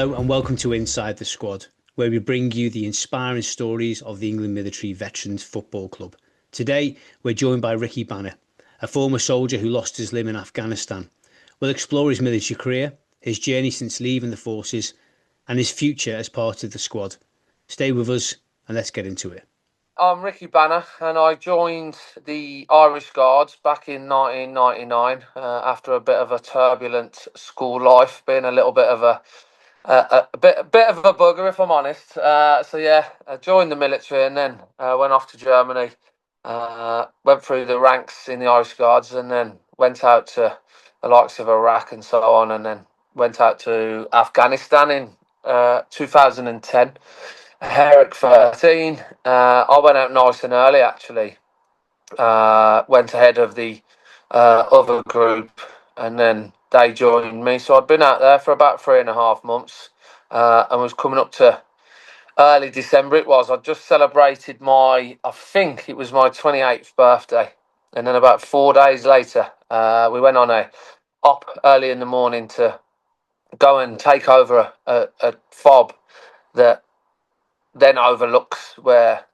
Hello and welcome to Inside the Squad, where we bring you the inspiring stories of the England Military Veterans Football Club. Today, we're joined by Ricky Banner, a former soldier who lost his limb in Afghanistan. We'll explore his military career, his journey since leaving the forces, and his future as part of the squad. Stay with us and let's get into it. I'm Ricky Banner, and I joined the Irish Guards back in 1999 after a bit of a turbulent school life, being a little bit of a bit of a bugger, if I'm honest. I joined the military and then went off to Germany, went through the ranks in the Irish Guards, and then went out to the likes of Iraq and so on, and then went out to Afghanistan in 2010. Herrick 13. I went out nice and early, actually. Went ahead of the other group, and then they joined me. So I'd been out there for about 3.5 months, and was coming up to early December. I'd just celebrated I think it was my 28th birthday. And then about 4 days later, we went on a op early in the morning to go and take over a fob that then overlooks where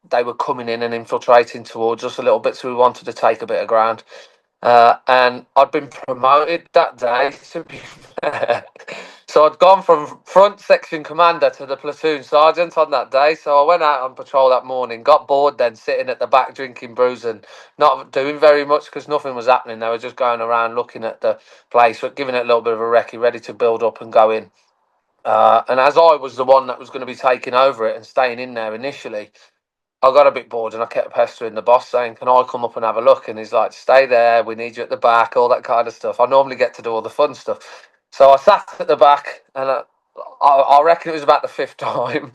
they were coming in and infiltrating towards us a little bit, so we wanted to take a bit of ground. And I'd been promoted that day, to be fair. So I'd gone from front section commander to the platoon sergeant on that day. So I went out on patrol that morning, got bored then sitting at the back drinking brews and not doing very much because nothing was happening. They were just going around looking at the place, but giving it a little bit of a recce, ready to build up and go in. And as I was the one that was going to be taking over it and staying in there initially, I got a bit bored and I kept pestering the boss saying, can I come up and have a look? And he's like, stay there, we need you at the back, all that kind of stuff. I normally get to do all the fun stuff. So I sat at the back and I reckon it was about the 5th time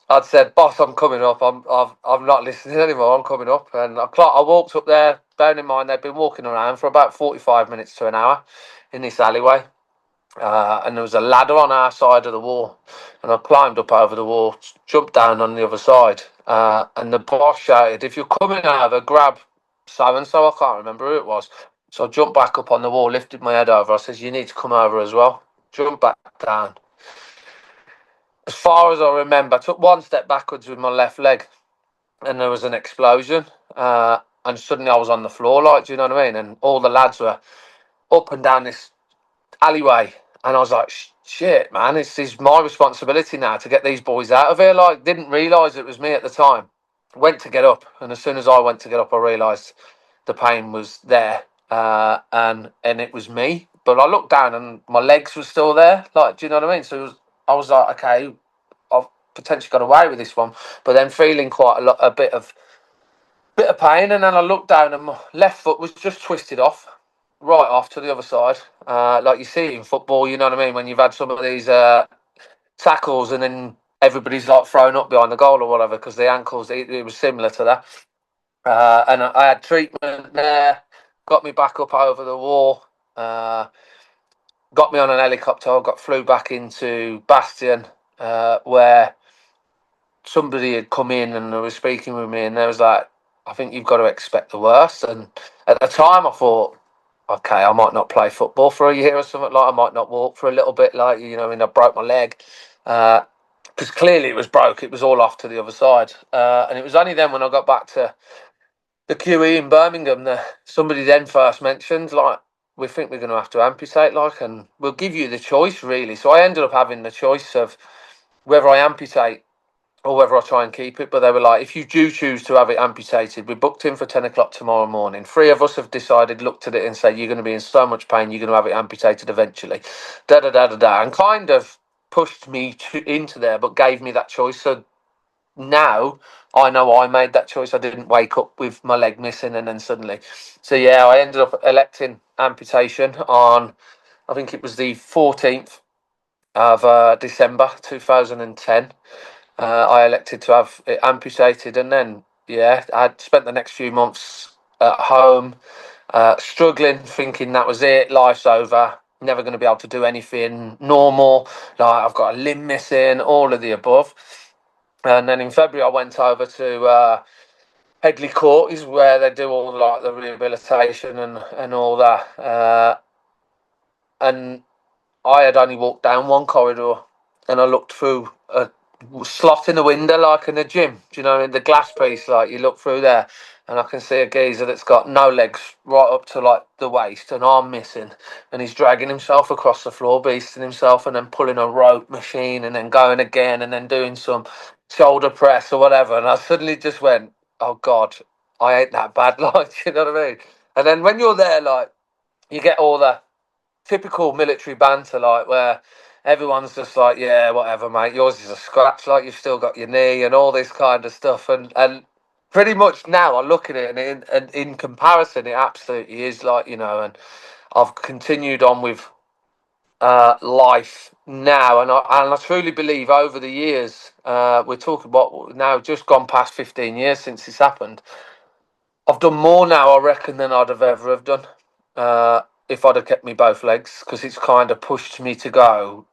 I'd said, boss, I'm coming up. I'm not listening anymore. I'm coming up. And I walked up there, bearing in mind they'd been walking around for about 45 minutes to an hour in this alleyway. And there was a ladder on our side of the wall, and I climbed up over the wall, jumped down on the other side, and the boss shouted, if you're coming over, grab so-and-so. I can't remember who it was. So I jumped back up on the wall, lifted my head over. I says, you need to come over as well. Jumped back down. As far as I remember, I took one step backwards with my left leg, and there was an explosion, and suddenly I was on the floor, like, do you know what I mean? And all the lads were up and down this alleyway. And I was like, shit, man, it's my responsibility now to get these boys out of here. Like, didn't realise it was me at the time. Went to get up, and as soon as I went to get up, I realised the pain was there, and it was me. But I looked down, and my legs were still there. Like, do you know what I mean? So I was like, okay, I've potentially got away with this one. But then feeling quite a bit of pain, and then I looked down, and my left foot was just twisted off. Right off to the other side, like you see in football, you know what I mean, when you've had some of these tackles and then everybody's like thrown up behind the goal or whatever because the ankles, it was similar to that. And I had treatment there, got me back up over the wall, got me on an helicopter, flew back into Bastion, where somebody had come in and they were speaking with me, and they was like, I think you've got to expect the worst. And at the time I thought, okay, I might not play football for a year or something, like I might not walk for a little bit, like, you know, I mean, I broke my leg, because clearly it was broke. It was all off to the other side, and it was only then when I got back to the QE in Birmingham that somebody then first mentioned, like, we think we're going to have to amputate, like, and we'll give you the choice, really. So I ended up having the choice of whether I amputate or whether I try and keep it. But they were like, if you do choose to have it amputated, we're booked in for 10 o'clock tomorrow morning. 3 of us have decided, looked at it and said, you're going to be in so much pain, you're going to have it amputated eventually. And kind of pushed me into there, but gave me that choice. So now I know I made that choice. I didn't wake up with my leg missing and then suddenly. So yeah, I ended up electing amputation on, I think it was the 14th of December 2010. I elected to have it amputated, and then I'd spent the next few months at home, struggling, thinking that was it, life's over, never going to be able to do anything normal, like I've got a limb missing, all of the above. And then in February I went over to Headley Court, is where they do all like the rehabilitation and all that, and I had only walked down one corridor. and I looked through a slot in the window, like in a gym. Do you know, in the glass piece, like you look through there, and I can see a geezer that's got no legs right up to like the waist, and arm missing, and he's dragging himself across the floor, beasting himself, and then pulling a rope machine, and then going again, and then doing some shoulder press or whatever. And I suddenly just went, "Oh God, I ain't that bad." Like, you know what I mean? And then when you're there, like, you get all the typical military banter, like where everyone's just like, "Yeah, whatever, mate. Yours is a scratch. Like, you've still got your knee and all this kind of stuff." And pretty much now I look at it, and in comparison, it absolutely is, like, you know. And I've continued on with life now, and I truly believe over the years, we're talking about now just gone past 15 years since this happened. I've done more now, I reckon, than I'd have ever have done. If I'd have kept me both legs, because it's kind of pushed me to go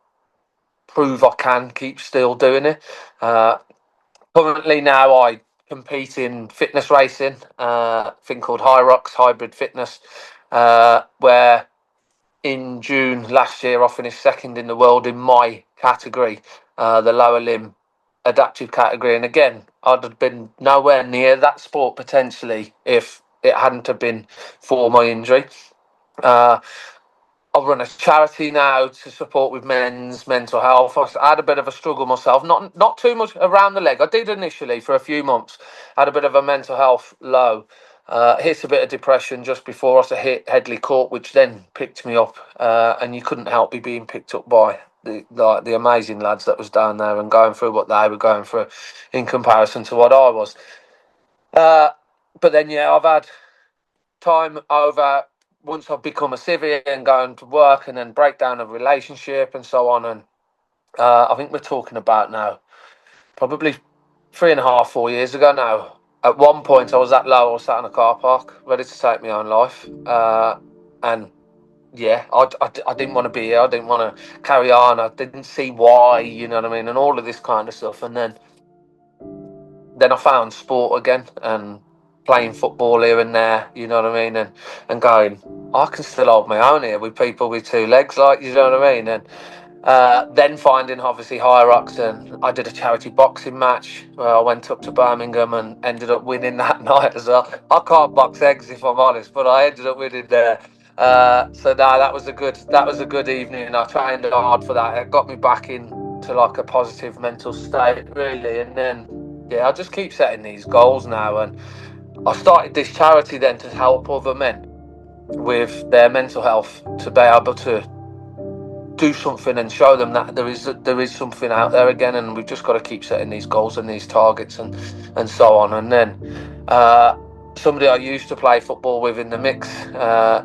prove I can keep still doing it. Currently now I compete in fitness racing, thing called Hybrid Fitness, where in June last year I finished second in the world in my category, the lower limb adaptive category. And again, I'd have been nowhere near that sport potentially if it hadn't have been for my injury. I run a charity now to support with men's mental health. I had a bit of a struggle myself, not too much around the leg. I did initially for a few months. I had a bit of a mental health low. Hit a bit of depression just before I hit Headley Court, which then picked me up. And you couldn't help me being picked up by the amazing lads that was down there and going through what they were going through in comparison to what I was. But then, yeah, I've had time over once I've become a civvy and going to work, and then breakdown of relationship and so on. And I think we're talking about now probably 3.5, 4 years ago now. At one point, I was that low. I was sat in a car park, ready to take my own life. And yeah, I didn't want to be here. I didn't want to carry on. I didn't see why, you know what I mean, and all of this kind of stuff. And then I found sport again and playing football here and there, you know what I mean, and going, I can still hold my own here with people with two legs, like, you know what I mean. And then finding obviously Hyrox, and I did a charity boxing match where I went up to Birmingham and ended up winning that night as well. I can't box eggs if I'm honest, but I ended up winning there. So no, that was a good evening, and I trained hard for that. It got me back into like a positive mental state, really. And then yeah, I just keep setting these goals now, and I started this charity then to help other men with their mental health, to be able to do something and show them that there is something out there again, and we've just got to keep setting these goals and these targets and so on. And then somebody I used to play football with in the mix,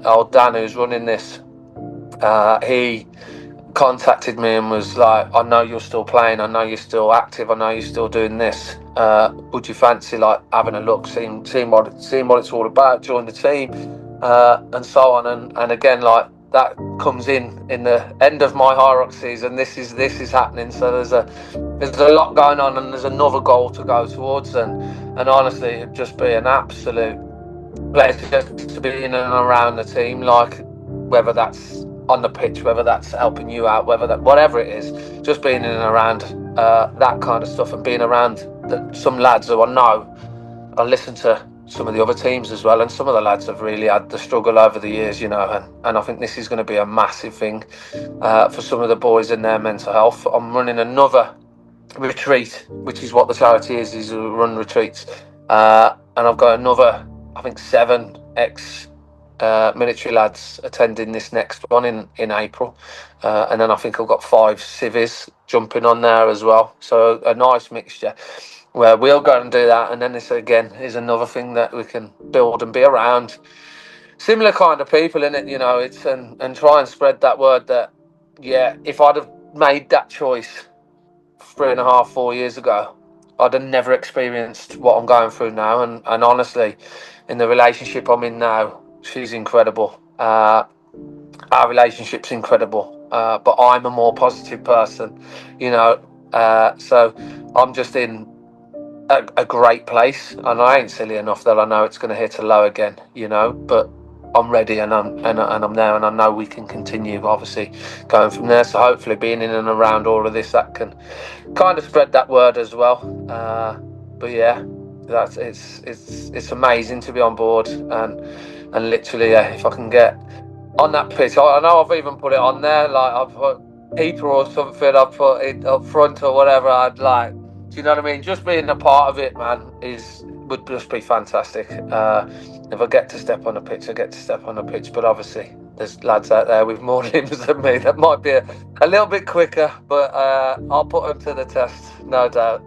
old Dan, who's running this, he contacted me and was like, "I know you're still playing, I know you're still active, I know you're still doing this. Would you fancy like having a look, seeing what it's all about, join the team, and so on." And again, like, that comes in the end of my Hyrox season. This is happening. So there's a lot going on, and there's another goal to go towards, and honestly, it'd just be an absolute pleasure to be in and around the team, like, whether that's on the pitch, whether that's helping you out, whatever it is, just being in and around that kind of stuff, and being around some lads who I know. I listen to some of the other teams as well, and some of the lads have really had the struggle over the years, you know, and I think this is going to be a massive thing for some of the boys in their mental health. I'm running another retreat, which is what the charity is run retreats, and I've got another, I think, 7 military lads attending this next one in April, and then I think I've got 5 civvies jumping on there as well, so a nice mixture where we'll go and do that. And then this again is another thing that we can build and be around similar kind of people in it, you know. It's and try and spread that word that, yeah, if I'd have made that choice 3.5, 4 years ago, I'd have never experienced what I'm going through now. And honestly, in the relationship I'm in now, she's incredible. Our relationship's incredible, but I'm a more positive person, you know. So I'm just in a great place, and I ain't silly enough that I know it's going to hit a low again, you know. But I'm ready and I'm there, and I know we can continue obviously going from there. So hopefully being in and around all of this, that can kind of spread that word as well. But yeah, that's it's amazing to be on board, and literally, if I can get on that pitch, I know I've even put it on there, like I've put keeper or something, I've put it up front or whatever. I'd like, do you know what I mean? Just being a part of it, man, would just be fantastic. If I get to step on a pitch, I get to step on a pitch. But obviously, there's lads out there with more limbs than me that might be a little bit quicker. But I'll put them to the test, no doubt.